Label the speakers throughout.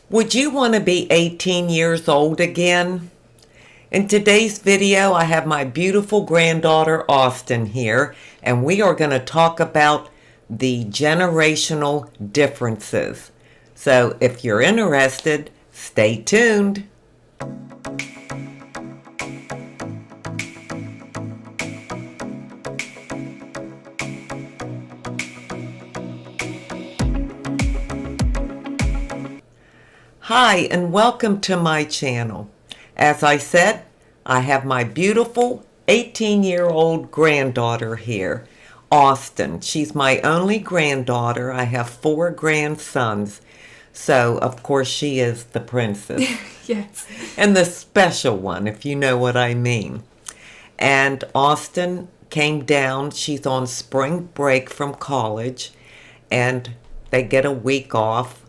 Speaker 1: Would you want to be 18 years old again? In today's video, I have my beautiful granddaughter Austin here, and we are going to talk about the generational differences. So if you're interested, stay tuned. Hi, and welcome to my channel. As I said, I have my beautiful 18-year-old granddaughter here, Austin. She's my only granddaughter. I have 4 grandsons, so of course she is the princess.
Speaker 2: Yes.
Speaker 1: And the special one, if you know what I mean. And Austin came down. She's on spring break from college, and they get a week off.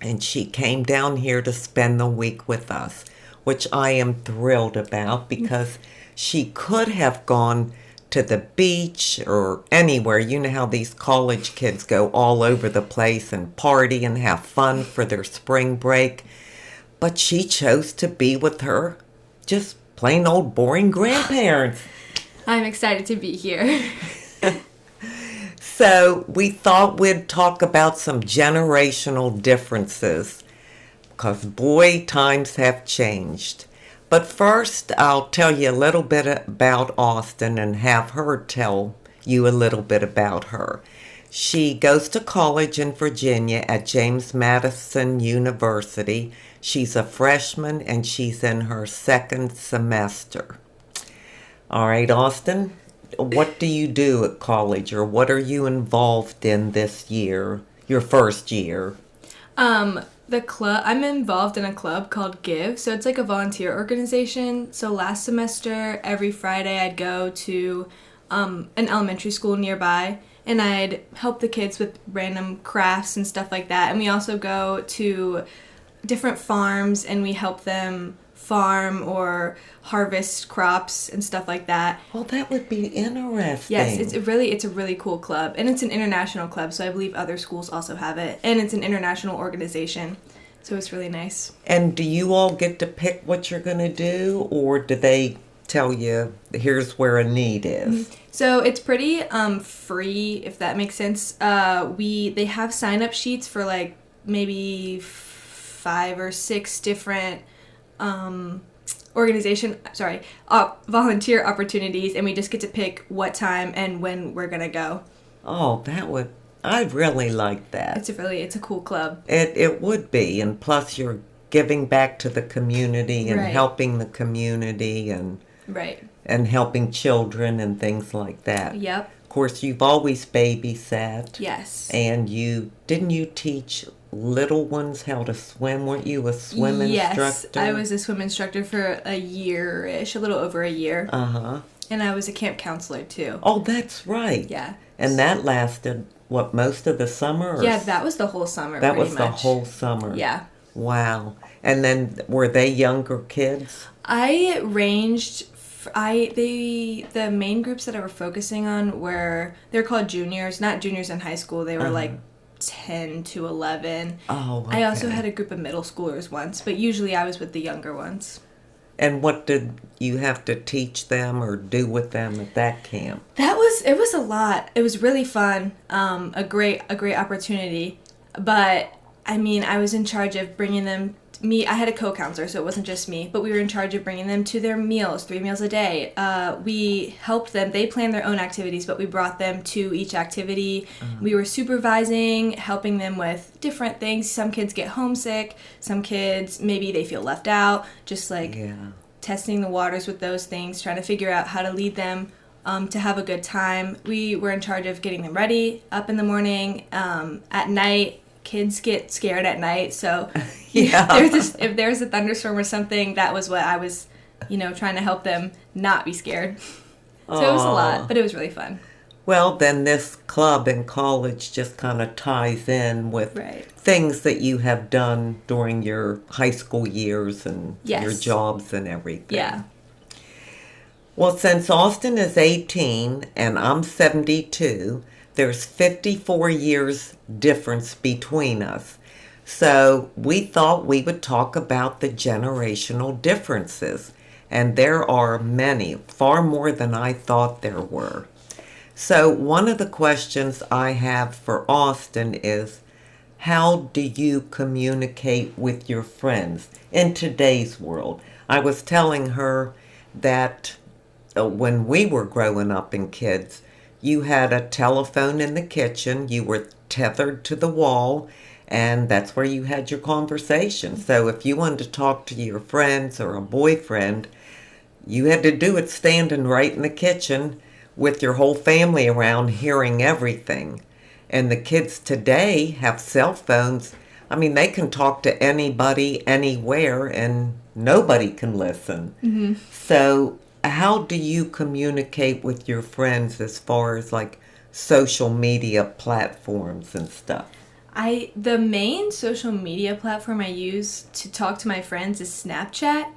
Speaker 1: And she came down here to spend the week with us, which I am thrilled about because she could have gone to the beach or anywhere. You know how these college kids go all over the place and party and have fun for their spring break. But she chose to be with her just plain old boring grandparents.
Speaker 2: I'm excited to be here.
Speaker 1: So we thought we'd talk about some generational differences because boy, times have changed. But first, I'll tell you a little bit about Austin and have her tell you a little bit about her. She goes to college in Virginia at James Madison University. She's a freshman and she's in her 2nd semester. All right, Austin. What do you do at college, or what are you involved in this year, your first year?
Speaker 2: The club, I'm involved in a club called Give, so it's like a volunteer organization. So last semester, every Friday, I'd go to an elementary school nearby, and I'd help the kids with random crafts and stuff like that. And we also go to different farms, and we help them farm or harvest crops and stuff like that.
Speaker 1: Well, that would be interesting.
Speaker 2: Yes, it's a really cool club, and it's an international club, so I believe other schools also have it, and it's an international organization, so it's really nice.
Speaker 1: And do you all get to pick what you're going to do, or do they tell you here's where a need is?
Speaker 2: So it's pretty free, if that makes sense. They have sign-up sheets for like maybe 5 or 6 different volunteer opportunities, and we just get to pick what time and when we're gonna go.
Speaker 1: Oh, I really like that.
Speaker 2: It's a cool club.
Speaker 1: It would be, and plus you're giving back to the community and
Speaker 2: Right.
Speaker 1: helping the community and
Speaker 2: Right.
Speaker 1: helping children and things like that.
Speaker 2: Yep.
Speaker 1: Of course, you've always babysat.
Speaker 2: Yes.
Speaker 1: And didn't you teach little ones how to swim? Weren't you a swim instructor?
Speaker 2: Yes, I was a swim instructor for a year-ish, a little over a year.
Speaker 1: Uh-huh.
Speaker 2: And I was a camp counselor too.
Speaker 1: Oh, that's right.
Speaker 2: Yeah.
Speaker 1: And that lasted, what, most of the summer?
Speaker 2: Yeah, that was the whole summer.
Speaker 1: That
Speaker 2: pretty
Speaker 1: was
Speaker 2: much.
Speaker 1: the whole summer.
Speaker 2: Yeah.
Speaker 1: Wow. And then were they younger kids?
Speaker 2: I ranged. The main groups that I were focusing on they're called juniors, not juniors in high school. They were like 10 to 11.
Speaker 1: Oh, okay.
Speaker 2: I also had a group of middle schoolers once, but usually I was with the younger ones.
Speaker 1: And what did you have to teach them or do with them at that camp?
Speaker 2: It was a lot. It was really fun. A great opportunity. But I mean, I was in charge of bringing them. I had a co-counselor, so it wasn't just me, but we were in charge of bringing them to their meals, 3 meals a day. We helped them. They planned their own activities, but we brought them to each activity. We were supervising, helping them with different things. Some kids get homesick. Some kids, maybe they feel left out. Just like testing the waters with those things, trying to figure out how to lead them to have a good time. We were in charge of getting them ready up in the morning, at night. Kids get scared at night, so if there's a thunderstorm or something, that was what I was, trying to help them not be scared. So it was a lot, but it was really fun.
Speaker 1: Well, then this club in college just kind of ties in with things that you have done during your high school years and your jobs and everything.
Speaker 2: Yeah.
Speaker 1: Well, since Austin is 18 and I'm 72, there's 54 years difference between us. So we thought we would talk about the generational differences. And there are many, far more than I thought there were. So one of the questions I have for Austin is, how do you communicate with your friends in today's world? I was telling her that when we were growing up and kids, you had a telephone in the kitchen, you were tethered to the wall, and that's where you had your conversation. So if you wanted to talk to your friends or a boyfriend, you had to do it standing right in the kitchen with your whole family around hearing everything. And the kids today have cell phones. I mean, they can talk to anybody, anywhere, and nobody can listen.
Speaker 2: Mm-hmm.
Speaker 1: So how do you communicate with your friends as far as like social media platforms and stuff?
Speaker 2: The main social media platform I use to talk to my friends is Snapchat.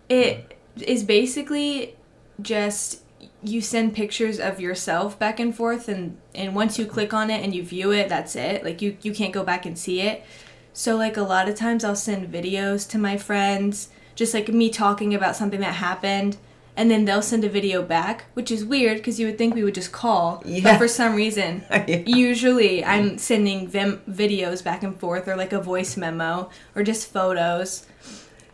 Speaker 2: It is basically just you send pictures of yourself back and forth, and once you click on it and you view it, that's it. Like you can't go back and see it. So like a lot of times I'll send videos to my friends, just like me talking about something that happened, and then they'll send a video back, which is weird because you would think we would just call.
Speaker 1: Yeah.
Speaker 2: But for some reason,
Speaker 1: Yeah.
Speaker 2: Usually I'm sending them videos back and forth, or like a voice memo, or just photos.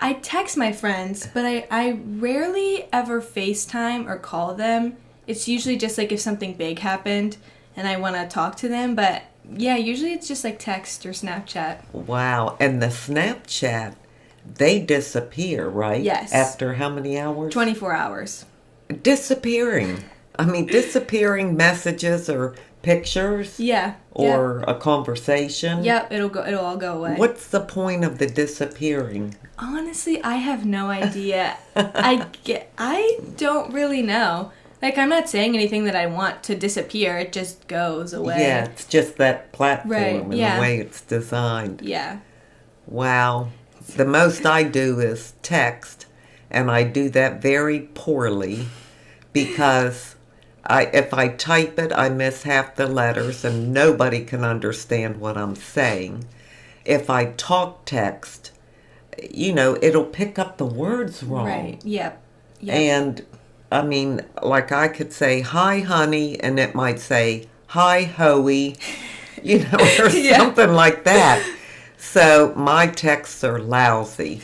Speaker 2: I text my friends, but I rarely ever FaceTime or call them. It's usually just like if something big happened and I want to talk to them. But yeah, usually it's just like text or Snapchat.
Speaker 1: Wow. And the Snapchat, they disappear, right?
Speaker 2: Yes.
Speaker 1: After how many hours?
Speaker 2: 24 hours.
Speaker 1: Disappearing. I mean, disappearing messages or pictures
Speaker 2: Yeah.
Speaker 1: or a conversation.
Speaker 2: Yep, it'll all go away.
Speaker 1: What's the point of the disappearing?
Speaker 2: Honestly, I have no idea. I don't really know. Like, I'm not saying anything that I want to disappear. It just goes away.
Speaker 1: Yeah, it's just that platform
Speaker 2: Right,
Speaker 1: and
Speaker 2: yeah.
Speaker 1: the way it's designed.
Speaker 2: Yeah.
Speaker 1: Wow. The most I do is text, and I do that very poorly because if I type it, I miss half the letters and nobody can understand what I'm saying. If I talk text, it'll pick up the words wrong.
Speaker 2: Right. Yep.
Speaker 1: And, I mean, like I could say, hi, honey, and it might say, hi, Hoey, or
Speaker 2: Yeah.
Speaker 1: something like that. So my texts are lousy,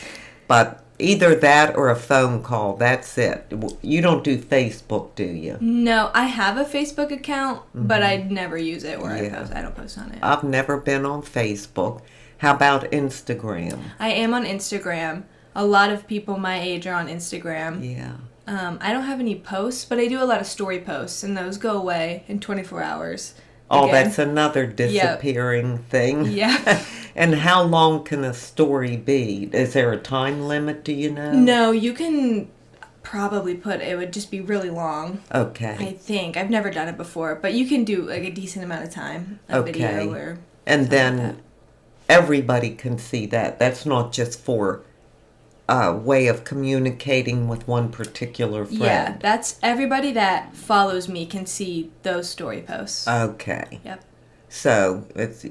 Speaker 1: but either that or a phone call, that's it. You don't do Facebook, do you?
Speaker 2: No, I have a Facebook account, but I never use it or
Speaker 1: Yeah.
Speaker 2: I don't post on it.
Speaker 1: I've never been on Facebook. How about Instagram?
Speaker 2: I am on Instagram. A lot of people my age are on Instagram.
Speaker 1: Yeah.
Speaker 2: I don't have any posts, but I do a lot of story posts, and those go away in 24 hours.
Speaker 1: Oh,
Speaker 2: Again.
Speaker 1: that's another disappearing thing.
Speaker 2: Yeah.
Speaker 1: And how long can a story be? Is there a time limit, do you know?
Speaker 2: No, you can probably it would just be really long.
Speaker 1: Okay.
Speaker 2: I think. I've never done it before, but you can do like a decent amount of time, a video or
Speaker 1: And
Speaker 2: something
Speaker 1: then
Speaker 2: like that.
Speaker 1: everybody can see that. That's not just for a way of communicating with one particular friend.
Speaker 2: Yeah, that's everybody that follows me can see those story posts.
Speaker 1: Okay.
Speaker 2: Yep.
Speaker 1: So it's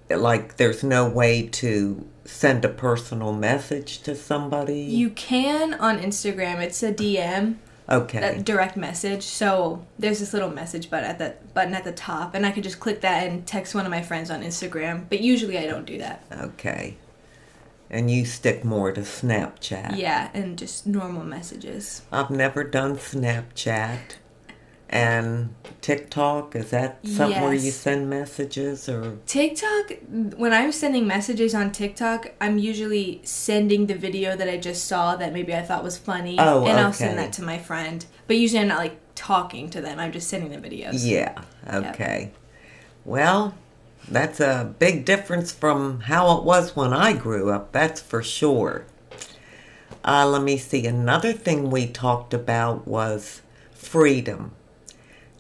Speaker 1: like there's no way to send a personal message to somebody?
Speaker 2: You can on Instagram. It's a DM.
Speaker 1: Okay.
Speaker 2: That direct message. So there's this little message button at the top, and I could just click that and text one of my friends on Instagram. But usually I don't do that.
Speaker 1: Okay. And you stick more to Snapchat.
Speaker 2: Yeah, and just normal messages.
Speaker 1: I've never done Snapchat. And TikTok, is that something where you
Speaker 2: Yes.
Speaker 1: send messages or?
Speaker 2: TikTok, when I'm sending messages on TikTok, I'm usually sending the video that I just saw that maybe I thought was funny.
Speaker 1: Oh,
Speaker 2: and I'll
Speaker 1: okay.
Speaker 2: send that to my friend. But usually I'm not like talking to them. I'm just sending the videos.
Speaker 1: Yeah, okay. Well, that's a big difference from how it was when I grew up, that's for sure. Let me see, another thing we talked about was freedom.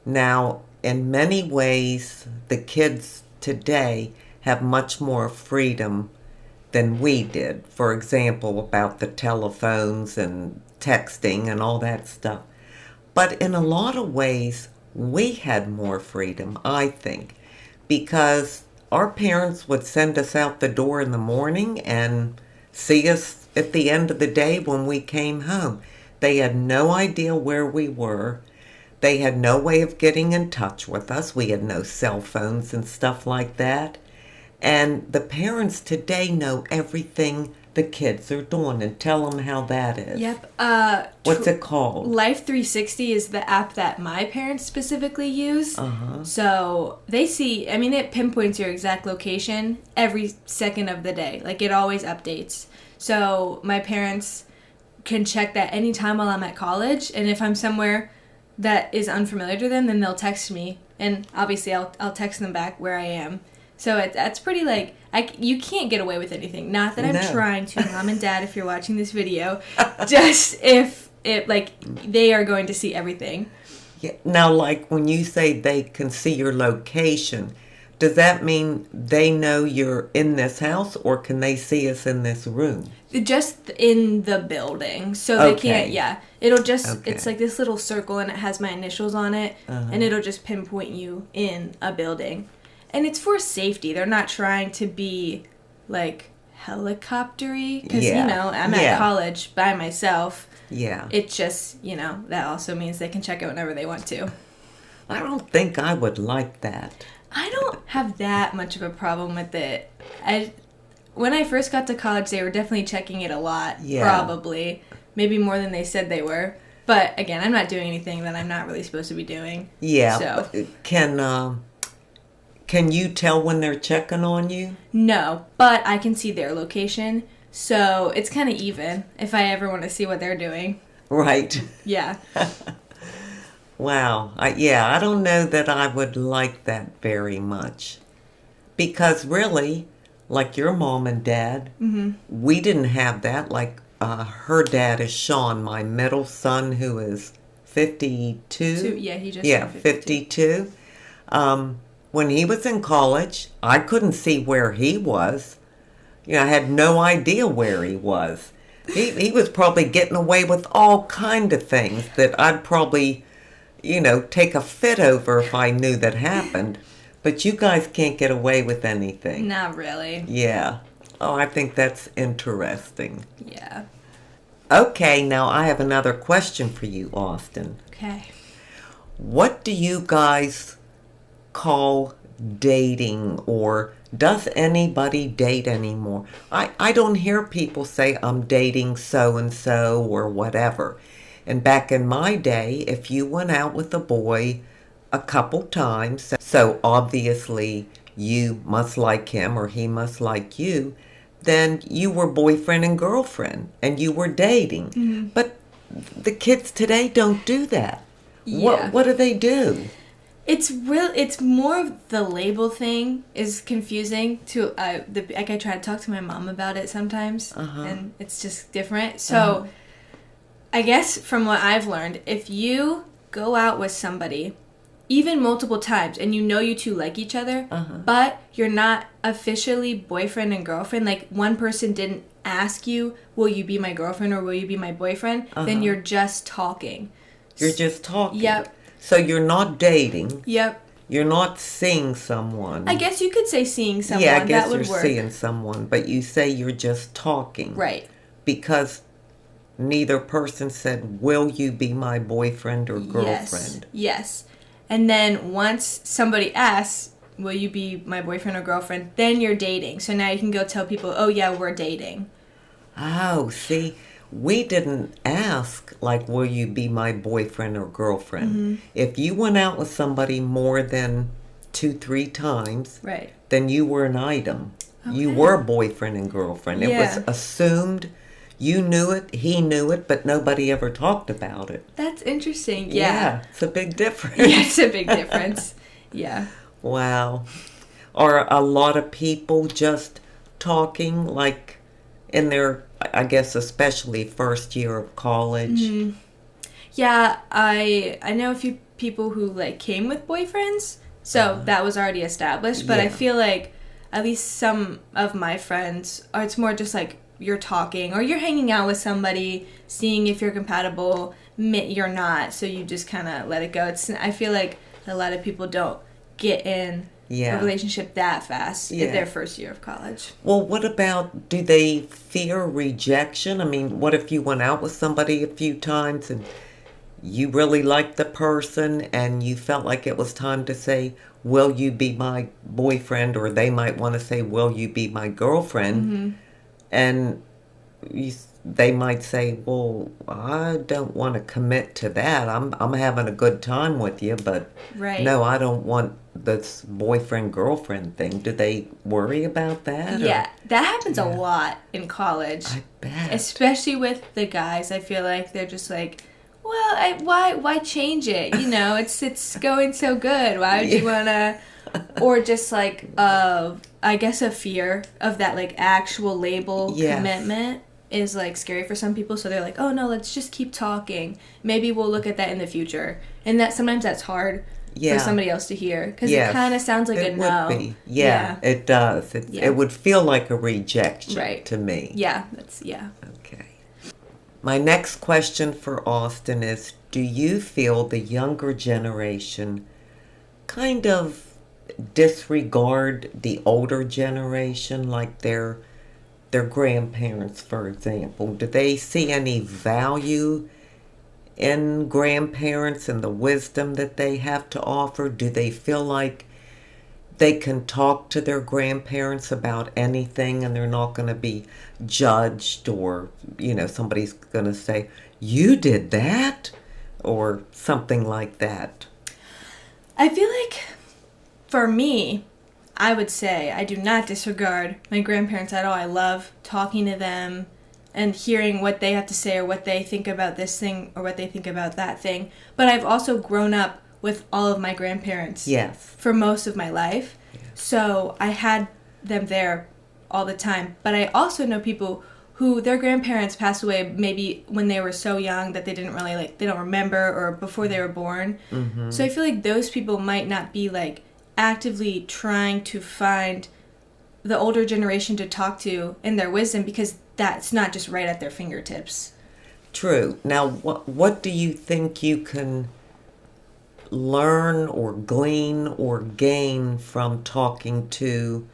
Speaker 1: Now, in many ways, the kids today have much more freedom than we did. For example, about the telephones and texting and all that stuff. But in a lot of ways, we had more freedom, I think, because our parents would send us out the door in the morning and see us at the end of the day when we came home. They had no idea where we were. They had no way of getting in touch with us. We had no cell phones and stuff like that. And the parents today know everything the kids are doing, and tell them how that is.
Speaker 2: Yep.
Speaker 1: What's it called?
Speaker 2: Life 360 is the app that my parents specifically use. So they see, I mean, it pinpoints your exact location every second of the day. Like, it always updates. So my parents can check that anytime while I'm at college. And if I'm somewhere that is unfamiliar to them, then they'll text me. And obviously I'll text them back where I am. So that's pretty, like, you can't get away with anything. Not that I'm trying to, Mom and Dad, if you're watching this video. Just if they are going to see everything.
Speaker 1: Yeah. Now, like, when you say they can see your location, does that mean they know you're in this house, or can they see us in this room?
Speaker 2: Just in the building. So they can't, yeah. It'll just, it's like this little circle, and it has my initials on it. And it'll just pinpoint you in a building. And it's for safety. They're not trying to be, like, helicoptery. Because, you know, I'm at college by myself.
Speaker 1: Yeah.
Speaker 2: It's just, you know, that also means they can check it whenever they want to.
Speaker 1: I don't think I would like that.
Speaker 2: I don't have that much of a problem with it. When I first got to college, they were definitely checking it a lot. Yeah. Probably. Maybe more than they said they were. But, again, I'm not doing anything that I'm not really supposed to be doing.
Speaker 1: Yeah.
Speaker 2: So.
Speaker 1: Can you tell when they're checking on you?
Speaker 2: No, but I can see their location, so it's kind of even if I ever want to see what they're doing.
Speaker 1: Right.
Speaker 2: Yeah.
Speaker 1: Wow. I don't know that I would like that very much. Because really, like your mom and dad, we didn't have that. Like her dad is Sean, my middle son, who is 52.
Speaker 2: Yeah, he just turned
Speaker 1: 52. When he was in college, I couldn't see where he was. You know, I had no idea where he was. He was probably getting away with all kind of things that I'd probably, you know, take a fit over if I knew that happened. But you guys can't get away with anything.
Speaker 2: Not really.
Speaker 1: Yeah. Oh, I think that's interesting.
Speaker 2: Yeah.
Speaker 1: Okay, now I have another question for you, Austin.
Speaker 2: Okay.
Speaker 1: What do you guys call dating, or does anybody date anymore? I don't hear people say I'm dating so-and-so or whatever. And back in my day, if you went out with a boy a couple times, so obviously you must like him or he must like you, then you were boyfriend and girlfriend and you were dating. But the kids today don't do that.
Speaker 2: Yeah.
Speaker 1: What do they do?
Speaker 2: It's more of the label thing is confusing to like I try to talk to my mom about it sometimes, and it's just different. So I guess from what I've learned, if you go out with somebody even multiple times and you know you two like each other, but you're not officially boyfriend and girlfriend, like one person didn't ask you, will you be my girlfriend or will you be my boyfriend, then you're just talking.
Speaker 1: You're just talking.
Speaker 2: Yep.
Speaker 1: So you're not dating.
Speaker 2: Yep.
Speaker 1: You're not seeing someone.
Speaker 2: I guess you could say seeing someone.
Speaker 1: Yeah, I guess
Speaker 2: that would
Speaker 1: you're
Speaker 2: work.
Speaker 1: Seeing someone, but you say you're just talking.
Speaker 2: Right.
Speaker 1: Because neither person said, will you be my boyfriend or girlfriend?
Speaker 2: Yes. And then once somebody asks, will you be my boyfriend or girlfriend, then you're dating. So now you can go tell people, oh yeah, we're dating.
Speaker 1: Oh, see, we didn't ask, like, will you be my boyfriend or girlfriend? If you went out with somebody more than 2-3 times,
Speaker 2: right,
Speaker 1: then you were an item. Okay. You were boyfriend and girlfriend. It was assumed. You knew it, he knew it, but nobody ever talked about it.
Speaker 2: That's interesting. Yeah.
Speaker 1: It's a big difference.
Speaker 2: Yeah, it's a big difference. Yeah.
Speaker 1: Wow. Are a lot of people just talking, like, in their, I guess, especially first year of college?
Speaker 2: Yeah, I know a few people who, like, came with boyfriends, so that was already established, but I feel like at least some of my friends, it's more just like, you're talking or you're hanging out with somebody, seeing if you're compatible. You're not, so you just kind of let it go. I feel like a lot of people don't get in
Speaker 1: Yeah.
Speaker 2: relationship that fast
Speaker 1: Yeah.
Speaker 2: in their first year of college.
Speaker 1: Well, what about, do they fear rejection? I mean, what if you went out with somebody a few times and you really liked the person and you felt like it was time to say, will you be my boyfriend? Or they might want to say, will you be my girlfriend? And they might say, well, I don't want to commit to that. I'm having a good time with you, but
Speaker 2: Right.
Speaker 1: no, I don't want this boyfriend girlfriend thing. Do they worry about that?
Speaker 2: Yeah, that happens a lot in college.
Speaker 1: I bet.
Speaker 2: Especially with the guys. I feel like they're just like, well, why change it? You know, it's going so good. Why would you want to? Or just like, I guess a fear of that like actual label commitment is like scary for some people. So they're like, oh no, let's just keep talking. Maybe we'll look at that in the future. And that sometimes that's hard for somebody else to hear because it kind of sounds like a no.
Speaker 1: Would be. Yeah, it does. It would feel like a rejection to me.
Speaker 2: Yeah,
Speaker 1: Okay. My next question for Austin is, do you feel the younger generation kind of disregard the older generation, like their grandparents, for example? Do they see any value in grandparents and the wisdom that they have to offer? Do they feel like they can talk to their grandparents about anything and they're not going to be judged, or, you know, somebody's going to say, you did that, or something like that?
Speaker 2: I feel like for me, I would say I do not disregard my grandparents at all. I love talking to them and hearing what they have to say or what they think about this thing or what they think about that thing. But I've also grown up with all of my grandparents for most of my life. So I had them there all the time. But I also know people who their grandparents passed away maybe when they were so young that they didn't really they don't remember, or before they were born. So I feel like those people might not be like actively trying to find the older generation to talk to in their wisdom, because that's not just right at their fingertips.
Speaker 1: True. Now, what do you think you can learn or glean or gain from talking to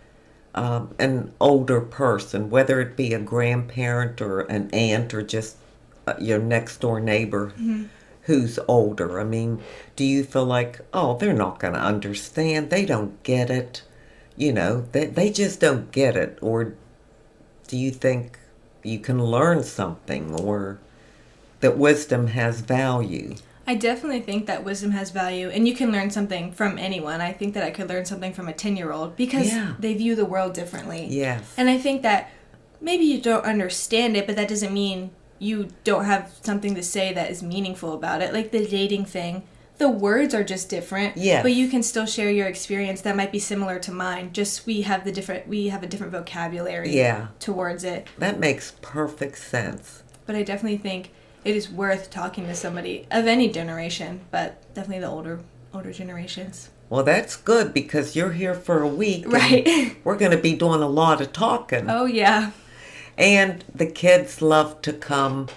Speaker 1: an older person, whether it be a grandparent or an aunt or just your next door neighbor who's older? I mean, do you feel like, oh, they're not going to understand, they don't get it, you know, they just don't get it? Or do you think you can learn something, or that wisdom has value?
Speaker 2: I definitely think that wisdom has value, and you can learn something from anyone. I think that I could learn something from a 10-year-old because they view the world differently.
Speaker 1: Yes.
Speaker 2: And I think that maybe you don't understand it, but that doesn't mean you don't have something to say that is meaningful about it. Like the dating thing, the words are just different.
Speaker 1: Yes.
Speaker 2: But you can still share your experience that might be similar to mine. Just we have a different vocabulary towards it.
Speaker 1: That makes perfect sense.
Speaker 2: But I definitely think it is worth talking to somebody of any generation, but definitely the older generations.
Speaker 1: Well, that's good, because you're here for a week.
Speaker 2: Right.
Speaker 1: And we're going to be doing a lot of talking.
Speaker 2: Oh, yeah.
Speaker 1: And the kids love to come,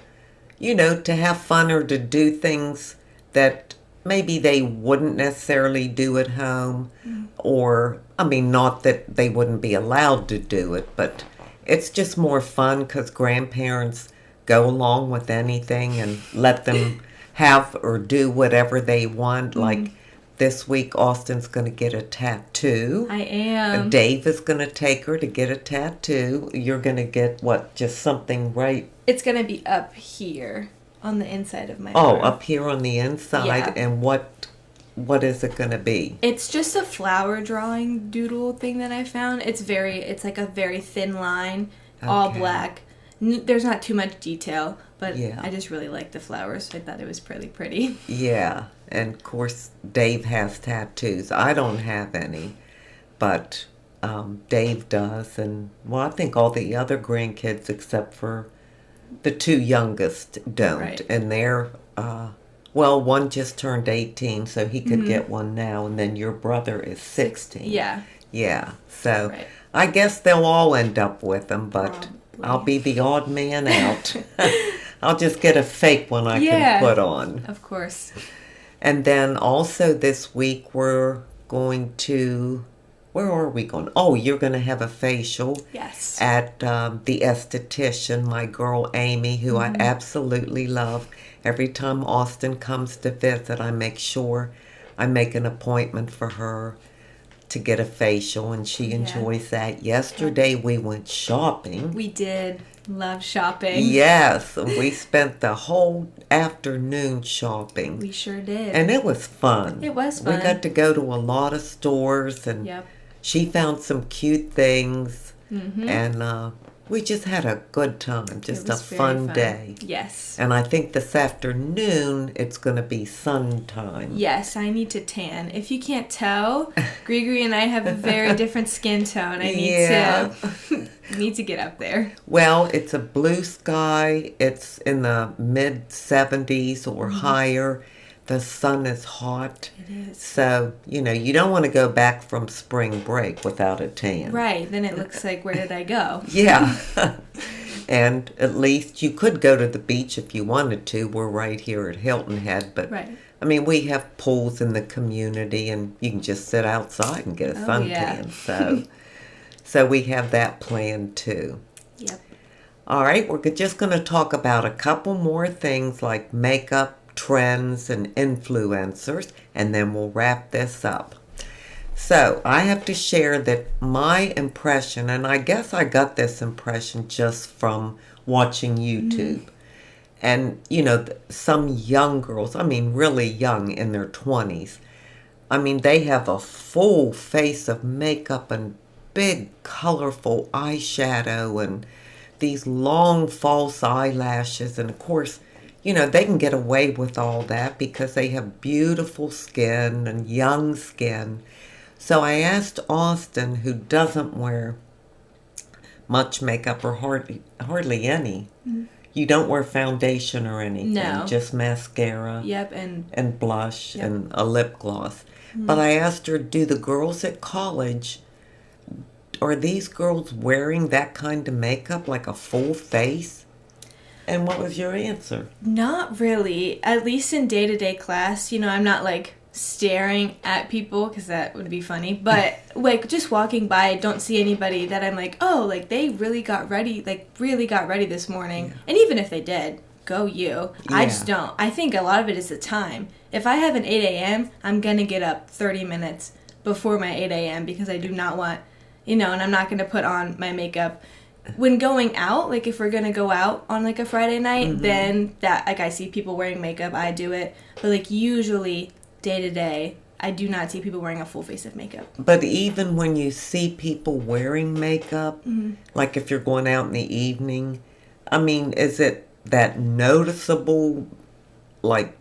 Speaker 1: you know, to have fun or to do things that maybe they wouldn't necessarily do at home. Or, I mean, not that they wouldn't be allowed to do it, but it's just more fun because grandparents go along with anything and let them have or do whatever they want. Like this week, Austin's going to get a tattoo.
Speaker 2: I am.
Speaker 1: Dave is going to take her to get a tattoo. You're going to get what? Just something right?
Speaker 2: It's going to be up here on the inside of my arm.
Speaker 1: Oh, up here on the inside.
Speaker 2: Yeah.
Speaker 1: And what is it going to be?
Speaker 2: It's just a flower drawing doodle thing that I found. It's like a very thin line, all black. There's not too much detail, but I just really like the flowers. I thought it was pretty pretty.
Speaker 1: Yeah, and of course Dave has tattoos. I don't have any, but Dave does, and well, I think all the other grandkids except for the two youngest don't. Right. And they're well, one just turned 18, so he could get one now, and then your brother is 16.
Speaker 2: Yeah.
Speaker 1: Yeah. So I guess they'll all end up with them, but I'll be the odd man out. I'll just get a fake one I can put on.
Speaker 2: Of course.
Speaker 1: And then also this week we're going to where are we going? Oh, you're going to have a facial
Speaker 2: Yes.
Speaker 1: at the esthetician, my girl Amy, who I absolutely love. Every time Austin comes to visit, I make sure I make an appointment for her to get a facial, and she enjoys that. Yesterday we went shopping.
Speaker 2: We did love shopping.
Speaker 1: Yes, we spent the whole afternoon shopping.
Speaker 2: We sure did.
Speaker 1: And it was fun.
Speaker 2: It was fun.
Speaker 1: We got to go to a lot of stores, and she found some cute things, and we just had a good time. Just a fun day.
Speaker 2: Yes.
Speaker 1: And I think this afternoon it's going to be sun time.
Speaker 2: Yes, I need to tan. If you can't tell, Grigri and I have a very different skin tone. I need to get up there.
Speaker 1: Well, it's a blue sky. It's in the mid 70s or higher. The sun is hot.
Speaker 2: It is.
Speaker 1: So, you don't want to go back from spring break without a tan.
Speaker 2: Right. Then it looks like, where did I go?
Speaker 1: Yeah. And at least you could go to the beach if you wanted to. We're right here at Hilton Head. But, I mean, we have pools in the community, and you can just sit outside and get a suntan. So we have that planned, too.
Speaker 2: Yep.
Speaker 1: All right. We're just going to talk about a couple more things like makeup, trends, and influencers, and then we'll wrap this up. So I have to share that my impression, and I guess I got this impression just from watching YouTube. And, some young girls, I mean really young, in their 20s, I mean they have a full face of makeup and big colorful eyeshadow and these long false eyelashes, and of course they can get away with all that because they have beautiful skin and young skin. So I asked Austin, who doesn't wear much makeup or hardly any. You don't wear foundation or anything.
Speaker 2: No.
Speaker 1: Just mascara.
Speaker 2: Yep,
Speaker 1: and blush and a lip gloss. But I asked her, do the girls at college, are these girls wearing that kind of makeup, like a full face? And what was your answer?
Speaker 2: Not really. At least in day-to-day class, I'm not like staring at people because that would be funny. But like just walking by, I don't see anybody that I'm like, oh, like they really got ready this morning. And even if they did, go you. I just don't. I think a lot of it is the time. If I have an 8 a.m., I'm going to get up 30 minutes before my 8 a.m. because I do not want, and I'm not going to put on my makeup. When going out, like if we're going to go out on like a Friday night, then that, like I see people wearing makeup, I do it. But like usually day to day, I do not see people wearing a full face of makeup.
Speaker 1: But even when you see people wearing makeup, like if you're going out in the evening, I mean, is it that noticeable, like,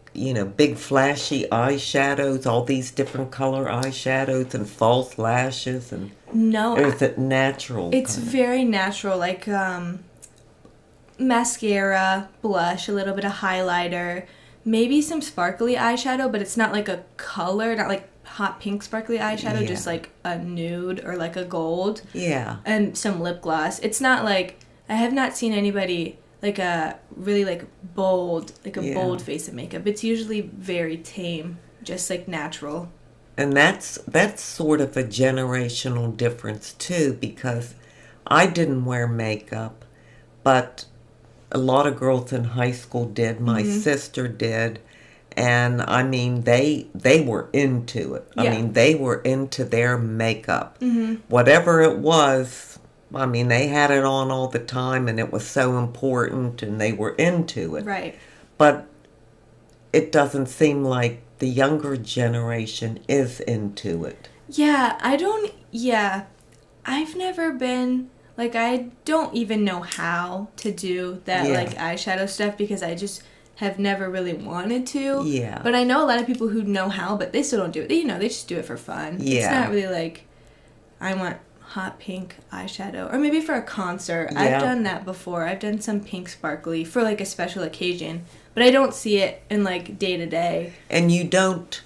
Speaker 1: big flashy eyeshadows, all these different color eyeshadows and false lashes? And
Speaker 2: no.
Speaker 1: Or is it natural?
Speaker 2: It's very natural, like mascara, blush, a little bit of highlighter, maybe some sparkly eyeshadow, but it's not like a color, not like hot pink sparkly eyeshadow, just like a nude or like a gold.
Speaker 1: Yeah.
Speaker 2: And some lip gloss. It's not like, I have not seen anybody like a really like bold, like a bold face of makeup. It's usually very tame, just like natural.
Speaker 1: And that's sort of a generational difference too, because I didn't wear makeup, but a lot of girls in high school did. My sister did. And I mean, they were into it. I mean, they were into their makeup. Whatever it was, I mean, they had it on all the time, and it was so important, and they were into it.
Speaker 2: Right.
Speaker 1: But it doesn't seem like the younger generation is into it.
Speaker 2: Yeah, I've never been, like, I don't even know how to do that, like, eyeshadow stuff, because I just have never really wanted to.
Speaker 1: Yeah.
Speaker 2: But I know a lot of people who know how, but they still don't do it. They just do it for fun. Yeah. It's not really like, I want hot pink eyeshadow. Or maybe for a concert. Yeah. I've done that before. I've done some pink sparkly for, like, a special occasion. But I don't see it in, like, day-to-day.
Speaker 1: And you don't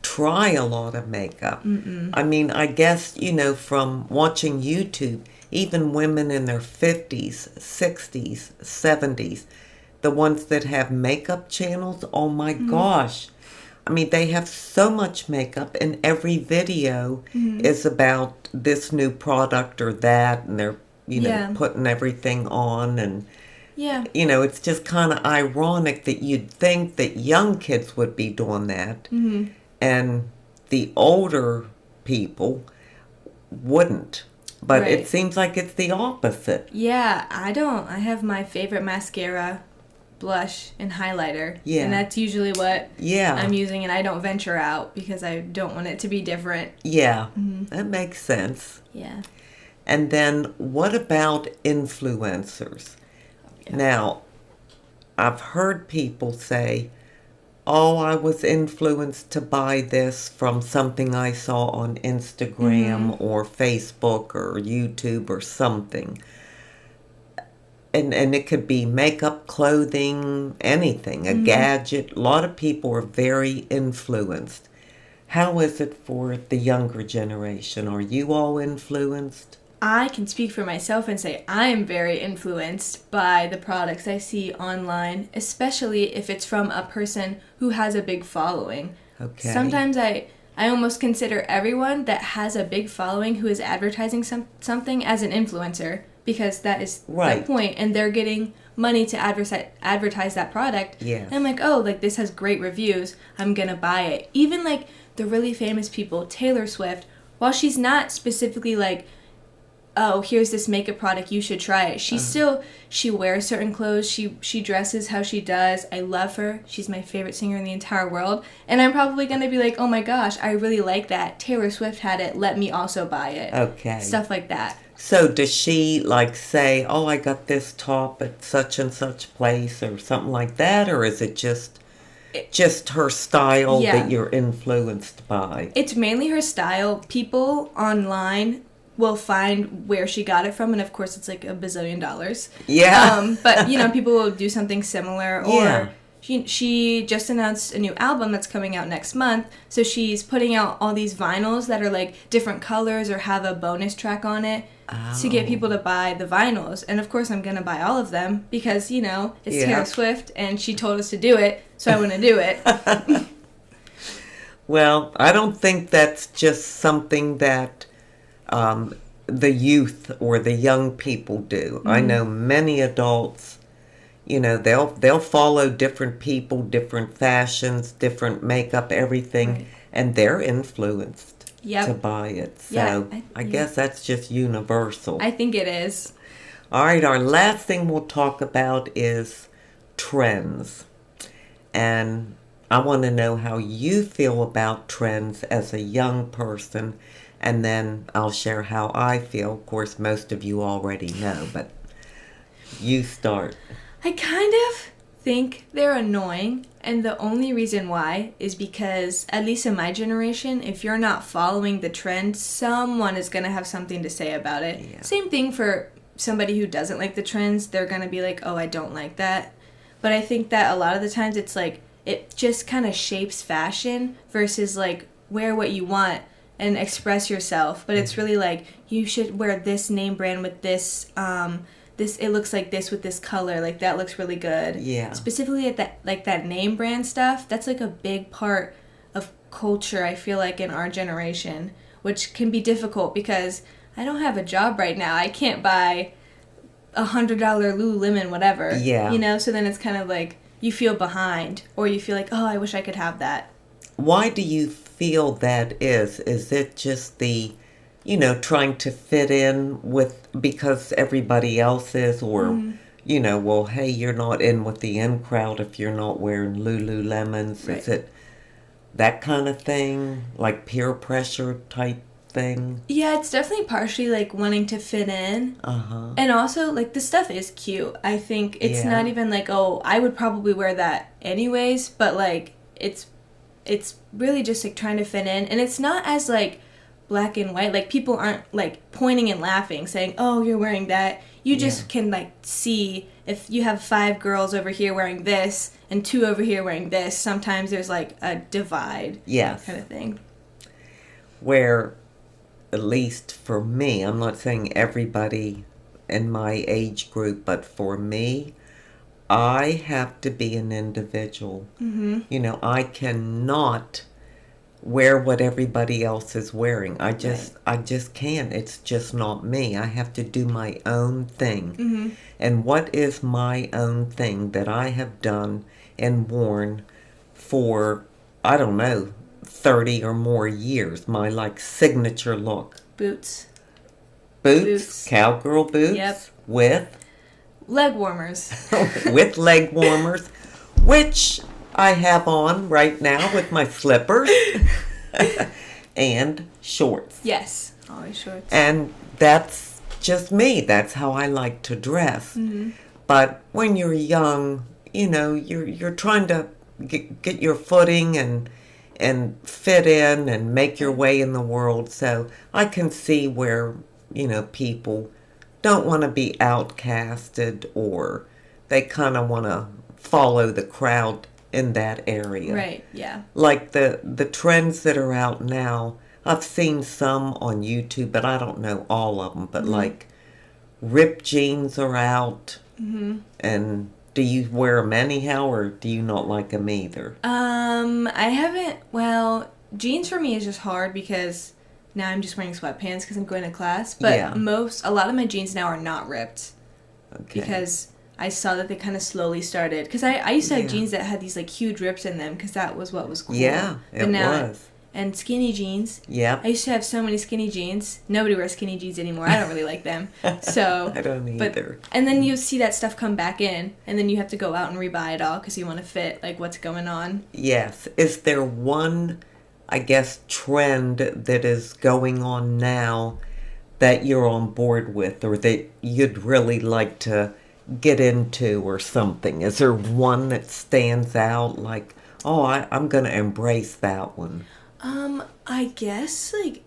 Speaker 1: try a lot of makeup. I mean, I guess, from watching YouTube, even women in their 50s, 60s, 70s, the ones that have makeup channels, oh my gosh. I mean, they have so much makeup, and every video
Speaker 2: Mm-hmm.
Speaker 1: is about this new product or that, and they're,
Speaker 2: Yeah.
Speaker 1: putting everything on. And,
Speaker 2: Yeah.
Speaker 1: it's just kind of ironic that you'd think that young kids would be doing that,
Speaker 2: Mm-hmm.
Speaker 1: and the older people wouldn't. But it
Speaker 2: Right.
Speaker 1: seems like it's the opposite.
Speaker 2: Yeah, I don't. I have my favorite mascara, blush, and highlighter.
Speaker 1: Yeah.
Speaker 2: And that's usually what
Speaker 1: Yeah.
Speaker 2: I'm using, and I don't venture out because I don't want it to be different.
Speaker 1: Yeah,
Speaker 2: Mm-hmm.
Speaker 1: that makes sense.
Speaker 2: Yeah.
Speaker 1: And then what about influencers?
Speaker 2: Yeah.
Speaker 1: Now, I've heard people say, oh, I was influenced to buy this from something I saw on Instagram or Facebook or YouTube or something. And it could be makeup, clothing, anything, a gadget. A lot of people are very influenced. How is it for the younger generation? Are you all influenced?
Speaker 2: I can speak for myself and say I'm very influenced by the products I see online, especially if it's from a person who has a big following.
Speaker 1: Okay.
Speaker 2: Sometimes I almost consider everyone that has a big following who is advertising something as an influencer because that is
Speaker 1: Right.
Speaker 2: the point, and they're getting money to advertise that product.
Speaker 1: Yes.
Speaker 2: And I'm like, oh, like this has great reviews, I'm gonna buy it. Even like the really famous people, Taylor Swift, while she's not specifically like, oh, here's this makeup product, you should try it. She wears certain clothes, she dresses how she does. I love her. She's my favorite singer in the entire world. And I'm probably going to be like, oh my gosh, I really like that. Taylor Swift had it, let me also buy it.
Speaker 1: Okay.
Speaker 2: Stuff like that.
Speaker 1: So does she like say, oh, I got this top at such and such place or something like that? Or is it just her style
Speaker 2: Yeah.
Speaker 1: that you're influenced by?
Speaker 2: It's mainly her style. People online will find where she got it from, and of course it's like $1 bazillion.
Speaker 1: Yeah.
Speaker 2: But people will do something similar, or
Speaker 1: Yeah.
Speaker 2: she just announced a new album that's coming out next month, so she's putting out all these vinyls that are like different colors or have a bonus track on it to get people to buy the vinyls. And of course I'm gonna buy all of them because it's
Speaker 1: Yeah.
Speaker 2: Taylor Swift and she told us to do it, so I want to do it.
Speaker 1: Well, I don't think that's just something that the youth or the young people do. I know many adults, they'll follow different people, different fashions, different makeup, everything,
Speaker 2: Right.
Speaker 1: and they're influenced
Speaker 2: Yep.
Speaker 1: to buy it. So
Speaker 2: Yeah,
Speaker 1: I guess that's just universal.
Speaker 2: I think it is.
Speaker 1: All right, our last thing we'll talk about is trends. And I want to know how you feel about trends as a young person, and then I'll share how I feel. Of course, most of you already know, but you start.
Speaker 2: I kind of think they're annoying, and the only reason why is because, at least in my generation, if you're not following the trend, someone is going to have something to say about it.
Speaker 1: Yeah.
Speaker 2: Same thing for somebody who doesn't like the trends. They're going to be like, oh, I don't like that. But I think that a lot of the times it's like, it just kind of shapes fashion versus like, wear what you want and express yourself. But it's really like, you should wear this name brand with this, it looks like this with this color, like that looks really good.
Speaker 1: Yeah.
Speaker 2: Specifically at that name brand stuff, that's like a big part of culture, I feel like, in our generation, which can be difficult because I don't have a job right now. I can't buy $100 Lululemon whatever.
Speaker 1: Yeah.
Speaker 2: So then it's kind of like you feel behind, or you feel like, oh, I wish I could have that.
Speaker 1: Why do you feel that is? Is it just the, trying to fit in with, because everybody else is, or, well, hey, you're not in with the in crowd if you're not wearing Lululemons.
Speaker 2: Right.
Speaker 1: Is it that kind of thing? Like peer pressure type thing?
Speaker 2: Yeah, it's definitely partially like wanting to fit in.
Speaker 1: Uh-huh.
Speaker 2: And also, like, the stuff is cute. I think it's
Speaker 1: Yeah.
Speaker 2: not even like, oh, I would probably wear that anyways, but like it's really just like trying to fit in, and it's not as like black and white. Like, people aren't like pointing and laughing saying, oh, you're wearing that. You just can like see if you have 5 girls over here wearing this and 2 over here wearing this, sometimes there's like a divide.
Speaker 1: Yes.
Speaker 2: Kind of thing.
Speaker 1: Where, at least for me, I'm not saying everybody in my age group, but for me, I have to be an individual. You know, I cannot wear what everybody else is wearing. I just can't. It's just not me. I have to do my own thing. And what is my own thing that I have done and worn for, I don't know, 30 or more years? My like signature look.
Speaker 2: Boots.
Speaker 1: Boots. Cowgirl boots.
Speaker 2: Yep.
Speaker 1: With
Speaker 2: Leg warmers.
Speaker 1: with leg warmers, which I have on right now with my slippers and shorts.
Speaker 2: Yes, always shorts.
Speaker 1: And that's just me. That's how I like to dress. But when you're young, you know, you're trying to get your footing and fit in and make your way in the world. So I can see where, you know, people don't want to be outcasted, or they kind of want to follow the crowd in that area.
Speaker 2: Right, yeah.
Speaker 1: Like the trends that are out now, I've seen some on YouTube, but I don't know all of them. But like ripped jeans are out. And do you wear them anyhow, or do you not like them either?
Speaker 2: I haven't, well, jeans for me is just hard because now I'm just wearing sweatpants because I'm going to class. But
Speaker 1: Yeah.
Speaker 2: a lot of my jeans now are not ripped.
Speaker 1: Okay.
Speaker 2: Because I saw that they kind of slowly started. Because I used to have
Speaker 1: Yeah.
Speaker 2: jeans that had these like huge rips in them because that was what was cool.
Speaker 1: Yeah, it was.
Speaker 2: And skinny jeans.
Speaker 1: Yep.
Speaker 2: I used to have so many skinny jeans. Nobody wears skinny jeans anymore. I don't really like them. So
Speaker 1: I don't either.
Speaker 2: And then you see that stuff come back in, and then you have to go out and rebuy it all because you want to fit like what's going on.
Speaker 1: Yes. Is there one, I guess, trend that is going on now that you're on board with, or that you'd really like to get into or something? Is there one that stands out like, oh, I'm going to embrace that one?
Speaker 2: I guess like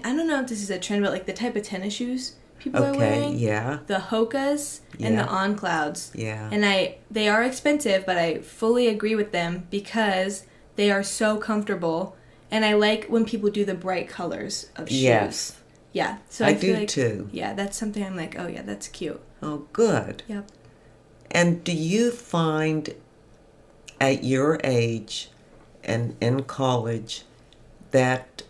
Speaker 2: I don't know if this is a trend, but like the type of tennis shoes people are
Speaker 1: Okay,
Speaker 2: wearing.
Speaker 1: yeah.
Speaker 2: The Hokas and the
Speaker 1: Yeah.
Speaker 2: On Clouds.
Speaker 1: Yeah.
Speaker 2: And they are expensive, but I fully agree with them because they are so comfortable, and I like when people do the bright colors of shoes.
Speaker 1: Yes.
Speaker 2: Yeah. So
Speaker 1: I
Speaker 2: I feel
Speaker 1: do
Speaker 2: like,
Speaker 1: too.
Speaker 2: Yeah, that's something I'm like, oh yeah, that's cute.
Speaker 1: Oh, good.
Speaker 2: Yep.
Speaker 1: And do you find at your age and in college that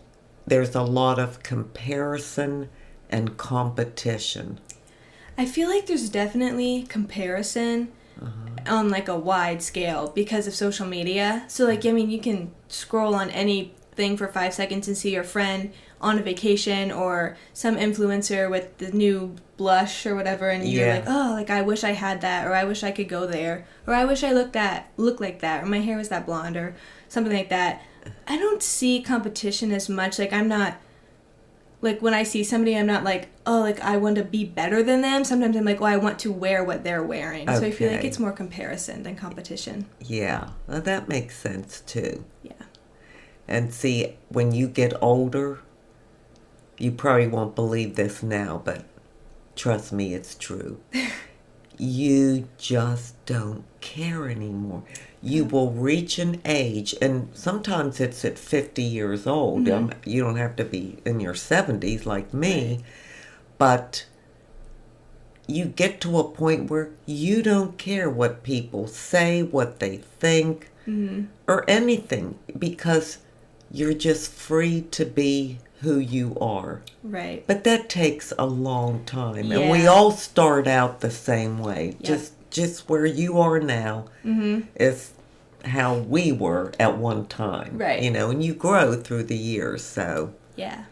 Speaker 1: there's a lot of comparison and competition?
Speaker 2: I feel like there's definitely comparison on like a wide scale because of social media. So like, I mean, you can scroll on anything for 5 seconds and see your friend on a vacation or some influencer with the new blush or whatever, and you're
Speaker 1: Yeah.
Speaker 2: like, oh, like I wish I had that, or I wish I could go there, or I wish I looked like that, or my hair was that blonde, or something like that. I don't see competition as much. Like I'm not, like when I see somebody, I'm not like, oh, like I want to be better than them. Sometimes I'm like, oh, I want to wear what they're wearing. So I feel like
Speaker 1: Okay.
Speaker 2: it's more comparison than competition.
Speaker 1: Yeah, well, that makes sense too.
Speaker 2: Yeah.
Speaker 1: And see, when you get older, you probably won't believe this now, but trust me, it's true. You just don't care anymore. You will reach an age, and sometimes it's at 50 years old. You don't have to be in your 70s like me, but you get to a point where you don't care what people say, what they think, or anything, because you're just free to be who you are.
Speaker 2: Right.
Speaker 1: But that takes a long time, and we
Speaker 2: Yeah.
Speaker 1: all start out the same way.
Speaker 2: Yep.
Speaker 1: Just where you are now is how we were at one time.
Speaker 2: Right.
Speaker 1: You know, and you grow through the years.
Speaker 2: Yeah.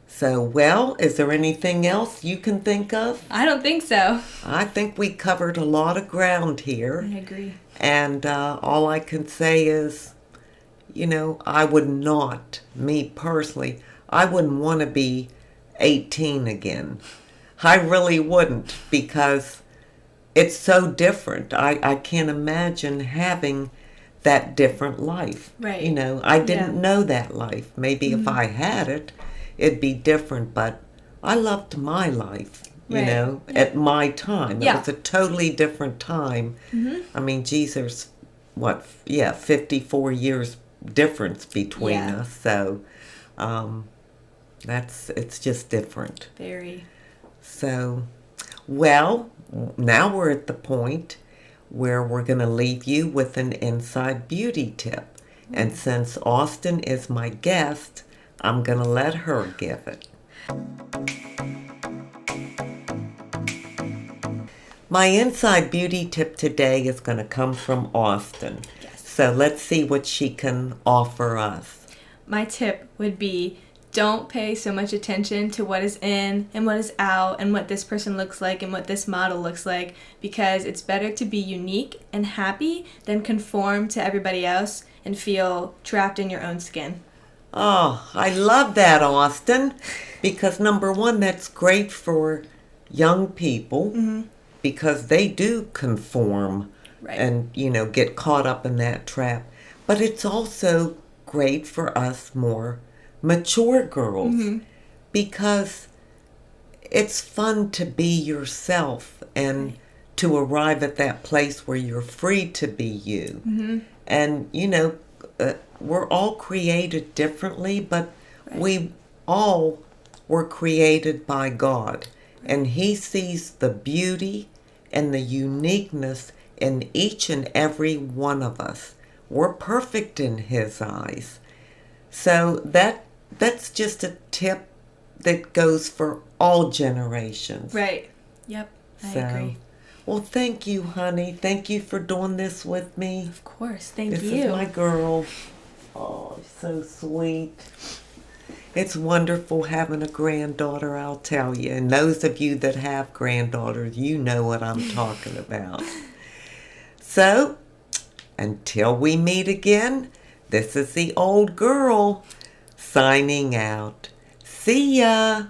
Speaker 1: So, well, is there anything else you can think of?
Speaker 2: I don't think so.
Speaker 1: I think we covered a lot of ground here.
Speaker 2: I agree.
Speaker 1: And all I can say is, you know, I would not, me personally, I wouldn't want to be 18 again. I really wouldn't, because it's so different. I can't imagine having that different life.
Speaker 2: Right.
Speaker 1: You know, I didn't know that life. Maybe if I had it, it'd be different, but I loved my life. You
Speaker 2: Right.
Speaker 1: know, at my time. It
Speaker 2: Yeah.
Speaker 1: was a totally different time. I mean, geez, there's, 54 years difference between
Speaker 2: Yeah.
Speaker 1: us. So, it's just different.
Speaker 2: Very.
Speaker 1: So, well, now we're at the point where we're going to leave you with an inside beauty tip. And since Austin is my guest, I'm going to let her give it. My inside beauty tip today is going to come from Austin.
Speaker 2: Yes.
Speaker 1: So let's see what she can offer us.
Speaker 2: My tip would be, don't pay so much attention to what is in and what is out and what this person looks like and what this model looks like, because it's better to be unique and happy than conform to everybody else and feel trapped in your own skin.
Speaker 1: Oh, I love that, Austin, because number one, that's great for young people because they do conform and, get caught up in that trap. But it's also great for us more mature girls because it's fun to be yourself and to arrive at that place where you're free to be you. And we're all created differently, but we all were created by God, and He sees the beauty and the uniqueness in each and every one of us. We're perfect in His eyes. So that's just a tip that goes for all generations.
Speaker 2: Right. Yep. I agree.
Speaker 1: Well, thank you, honey. Thank you for doing this with me.
Speaker 2: Of course. Thank
Speaker 1: This
Speaker 2: you.
Speaker 1: is my girl. Oh, so sweet. It's wonderful having a granddaughter, I'll tell you. And those of you that have granddaughters, you know what I'm talking about. So, until we meet again, this is the old girl signing out. See ya.